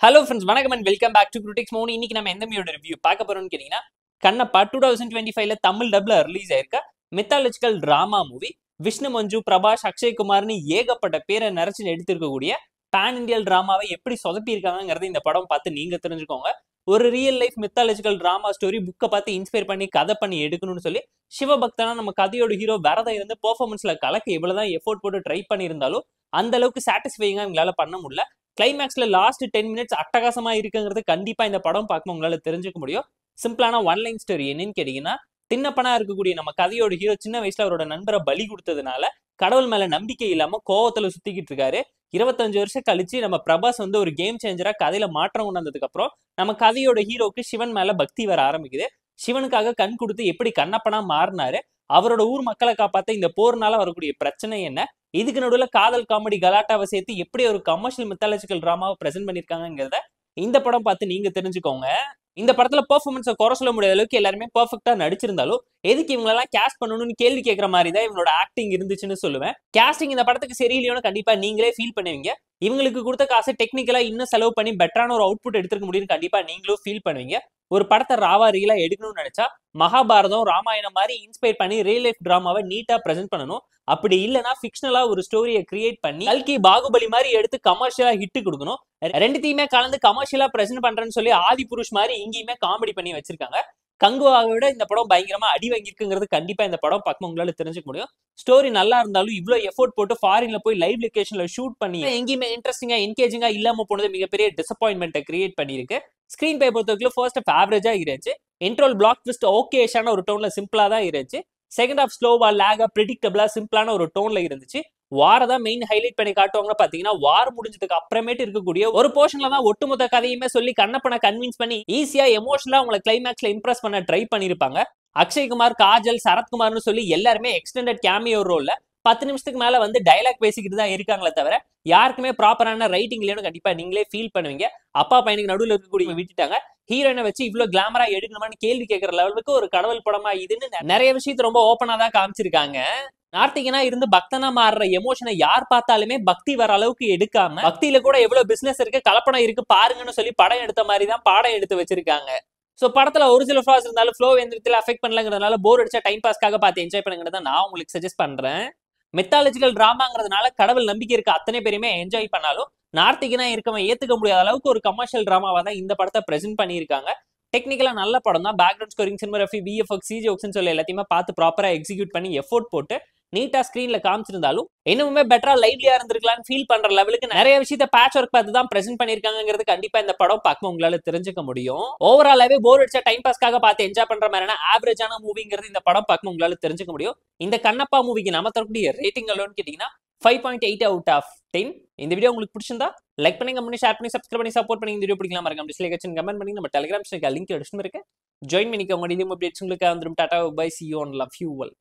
Hello friends, வணக்கம் and welcome back to Critics Mode. இன்னைக்கு நம்ம எந்த மூவியோட ரிவ்யூ பார்க்க போறோம்னு கேட்டீங்கன்னா கண்ணப்பா 2025ல தமிழ் டப்ல ரிலீஸ் ஆயிருக்க mythological drama movie. Vishnu Manchu, Prabhas, Akshay குமார்னு ஏகப்பட்ட பேரை நிறைச்சு எடுத்திருக்கக்கூடிய பேன் இண்டியல் டிராமாவை எப்படி சொதப்பி இருக்காங்கிறது இந்த படம் பார்த்து நீங்க தெரிஞ்சுக்கோங்க. ஒரு real life mythological drama story புக்கை பார்த்து இன்ஸ்பயர் பண்ணி கதை பண்ணி எடுக்கணும்னு சொல்லி சிவபக்தனா நம்ம கதையோட ஹீரோ விரதம் இருந்து பெர்ஃபார்மன்ஸ்ல கலக்க எவ்வளவுதான் எஃபோர்ட் போட்டு ட்ரை பண்ணியிருந்தாலும் அந்த அளவுக்கு சாட்டிஸ்ஃபைங்கா எங்களால பண்ண முடியல. கிளைமேக்ஸ்ல லாஸ்ட் 10 மினிட்ஸ் அட்டகாசமா இருக்குங்கிறது கண்டிப்பா இந்த படம் பார்க்கும் உங்களால தெரிஞ்சுக்க முடியும். சிம்பிளான ஒன் லைன் ஸ்டோரி என்னன்னு கேட்டீங்கன்னா, தின்னப்பனா இருக்கக்கூடிய நம்ம கதையோட ஹீரோ சின்ன வயசுல அவரோட நண்பரை பலி கொடுத்ததுனால கடவுள் மேல நம்பிக்கை இல்லாம கோவத்துல சுத்திக்கிட்டு இருக்காரு. 25 வருஷம் கழிச்சு நம்ம பிரபாஸ் ஒரு கேம் சேஞ்சரா கதையில மாற்றம் கொண்டாந்ததுக்கு அப்புறம் நம்ம கதையோட ஹீரோக்கு சிவன் மேல பக்தி வர ஆரம்பிக்குது. சிவனுக்காக கண் கொடுத்து எப்படி கண்ணப்பனா மாறினாரு, அவரோட ஊர் மக்களை காப்பாத்த இந்த போர்னால வரக்கூடிய பிரச்சனை என்ன, இதுக்கு நடுவில் காதல் காமெடி கலாட்டாவை சேர்த்து எப்படி ஒரு கமர்ஷியல் மித்தாலஜிக்கல் டிராமாவை பிரசென்ட் பண்ணிருக்காங்கிறத இந்த படம் பார்த்து நீங்க தெரிஞ்சுக்கோங்க. இந்த படத்துல பெர்ஃபார்மன்ஸை குறை சொல்ல முடியாத அளவுக்கு எல்லாருமே பெர்ஃபெக்டா நடிச்சிருந்தாலும் எதுக்கு இவங்களெல்லாம் கேஸ்ட் பண்ணணும்னு கேள்வி கேட்கற மாதிரி தான் இவங்களோட ஆக்டிங் இருந்துச்சுன்னு சொல்லுவேன். கேஸ்டிங் இந்த படத்துக்கு சரியில்லையோன்னு கண்டிப்பா நீங்களே ஃபீல் பண்ணுவீங்க. இவங்களுக்கு கொடுத்த காசை டெக்னிக்கலா இன்னும் செலவு பண்ணி பெட்டரான ஒரு அவுட்புட் எடுத்துக்க முடியும்னு கண்டிப்பா நீங்களும் ஃபீல் பண்ணுவீங்க. ஒரு படத்தை ராவா ரீலா எடுக்கணும்னு நினைச்சா மகாபாரதம், ராமாயணம் மாதிரி இன்ஸ்பயர் பண்ணி ரியல் லைஃப் டிராமாவை நீட்டா பிரசென்ட் பண்ணணும். அப்படி இல்லைன்னா ஃபிக்ஷனலா ஒரு ஸ்டோரியை கிரியேட் பண்ணி கல்கி பாகுபலி மாதிரி எடுத்து கமர்ஷியலா ஹிட் கொடுக்கணும். ரெண்டுத்தையுமே கலந்து கமர்ஷியலா பிரசென்ட் பண்றேன்னு சொல்லி ஆதி புருஷ் மாதிரி இங்கேயுமே காமெடி பண்ணி வச்சிருக்காங்க. கங்குவாவை விட இந்த படம் பயங்கரமா அடி வாங்கியிருக்குங்கிறது கண்டிப்பா இந்த படம் பார்க்கும் உங்களால தெரிஞ்சுக்க முடியும். ஸ்டோரி நல்லா இருந்தாலும் இவ்வளவு எஃபோர்ட் போட்டு ஃபாரின்ல போய் லைவ் லொகேஷன்ல ஷூட் பண்ணி எங்கேயுமே இன்ட்ரெஸ்டிங்கா என்கேஜிங்கா இல்லாம போனது மிகப்பெரிய டிசப்பாயின்மெண்ட்டை கிரியேட் பண்ணிருக்கு. ஸ்கிரீன் பே பொறுத்தவரைக்கும் ஃபர்ஸ்ட் ஆஃப் ஆவரேஜா இருந்துச்சு. இன்ட்ரோல் பிளாக் ட்விஸ்ட் ஓகேஷான ஒரு டோன்ல சிம்பிளா தான் இருந்துச்சு. செகண்ட் ஆஃப் ஸ்லோவா லேகா பிரிடிக்டபிளா சிம்பிளான ஒரு டோன்ல இருந்துச்சு. வாரதான் மெயின் ஹைலைட் பண்ணி காட்டுவாங்க. பாத்தீங்கன்னா வார் முடிஞ்சதுக்கு அப்புறமேட்டு இருக்கக்கூடிய ஒரு போர்ஷன்ல தான் ஒட்டுமொத்த கதையுமே சொல்லி கண்ணப்பனை கன்வின்ஸ் பண்ணி ஈஸியா எமோஷனலா உங்களை கிளைமேக்ஸ்ல இம்ப்ரெஸ் பண்ண ட்ரை பண்ணிருப்பாங்க. அக்ஷய்குமார், காஜல், சரத்குமார்னு சொல்லி எல்லாருமே எக்ஸ்டெண்டட் கேமியோ ரோல்ல 10 நிமிஷத்துக்கு மேல டயலாக் பேசிக்கிட்டு தான் இருக்காங்களே தவிர யாருக்குமே ப்ராப்பரான ரைட்டிங் இல்லைன்னு கண்டிப்பா நீங்களே ஃபீல் பண்ணுவீங்க. அப்பா பையனுக்கு நடுவில் இருக்கக்கூடிய விட்டுட்டாங்க. ஹீரோயினை வச்சு இவ்வளவு கிளாமரா எடுக்கணுமான்னு கேள்வி கேட்கற லெவலுக்கு ஒரு கடவுள் படமா இதுன்னு நிறைய விஷயத்த ரொம்ப ஓப்பனா தான் காமிச்சிருக்காங்க. நார்த்திகனா இருந்து பக்தனா மாறுற எமோஷனை யார் பார்த்தாலுமே பக்தி வர அளவுக்கு எடுக்காம பக்தியில கூட எவ்வளவு பிசினஸ் இருக்கு, கலப்படம் இருக்கு பாருங்கன்னு சொல்லி படம் எடுத்த மாதிரி தான் பாடம் எடுத்து வச்சிருக்காங்க. சோ படத்துல ஒரு சில ஃபிளாஸ் இருந்தாலும் ஃப்ளோ எந்த விதத்துல அஃபெக்ட் பண்ணலங்கிறதுனால போர் அடிச்சா டைம் பாஸ்க்காக பார்த்து என்ஜாய் பண்ணுங்கிறத நான் உங்களுக்கு சஜஸ்ட் பண்றேன். மித்தாலஜிக்கல் டிராமாங்கிறதுனால கடவுள் நம்பிக்கை இருக்க அத்தனை பேருமே என்ஜாய் பண்ணாலும் நார்த்திகனா இருக்கவன் ஏத்துக்க முடியாத அளவுக்கு ஒரு கமர்ஷியல் டிராமாவா தான் இந்த படத்தை பிரசென்ட் பண்ணியிருக்காங்க. டெக்னிக்கலா நல்ல படம் தான். பேக்ரவுண்ட் ஸ்கோரிங், சினிமாகிராஃபி, விஎஃப்எக்ஸ், சிஜிஎக்ஸ்னு சொல்லி எல்லாத்தையுமே பார்த்து ப்ராப்பரா எக்ஸிக்யூட் பண்ணி எஃபோர்ட் போட்டு நீட்டா ஸ்கிரீன்ல காமிச்சிருந்தாலும் இன்னுமே பெட்டரா லைவ்லியா இருந்திருக்கலாம்னு ஃபீல் பண்ற லெவலுக்கு நிறைய விஷயத்த பேட்ச் ஒர்க் பார்த்து தான் பிரசென்ட் பண்ணிருக்காங்கிறது கண்டிப்பா இந்த படம் பார்க்க உங்களால தெரிஞ்சுக்க முடியும். ஓவராலாவே போர் அடிச்சா டைம் பாஸ்க்காக பார்த்து என்ஜாய் பண்ற மாதிரியான ஆவரேஜான மூவிங்கிறது இந்த படம் பார்க்க உங்களால தெரிஞ்சுக்க முடியும். இந்த கண்ணப்பா மூவிக்கு நம்ம தரக்கூடிய ரேட்டிங் எவ்வளோன்னு கேட்டீங்கன்னா 5.8 out of 10. இந்த வீடியோ உங்களுக்கு பிடிச்சிருந்தா லைக் பண்ணி, கமெண்ட், ஷேர் பண்ணி, சப்ஸ்கிரைப் பண்ணி சப்போர்ட் பண்ணி. இந்த வீடியோ பிடிக்கலாம் மறக்காம டிஸ்லைக் அடிச்சு கமெண்ட் பண்ணி நம்ம டெலிகிராம் சேனலுக்கு லிங்க் டிஸ்கிரிப்ஷன்ல இருக்கு. ஜாயின் பண்ணிக்கோங்க. இது அப்டேட்ஸ் உங்களுக்கு வந்துரும். Tata bye, see you on love you all.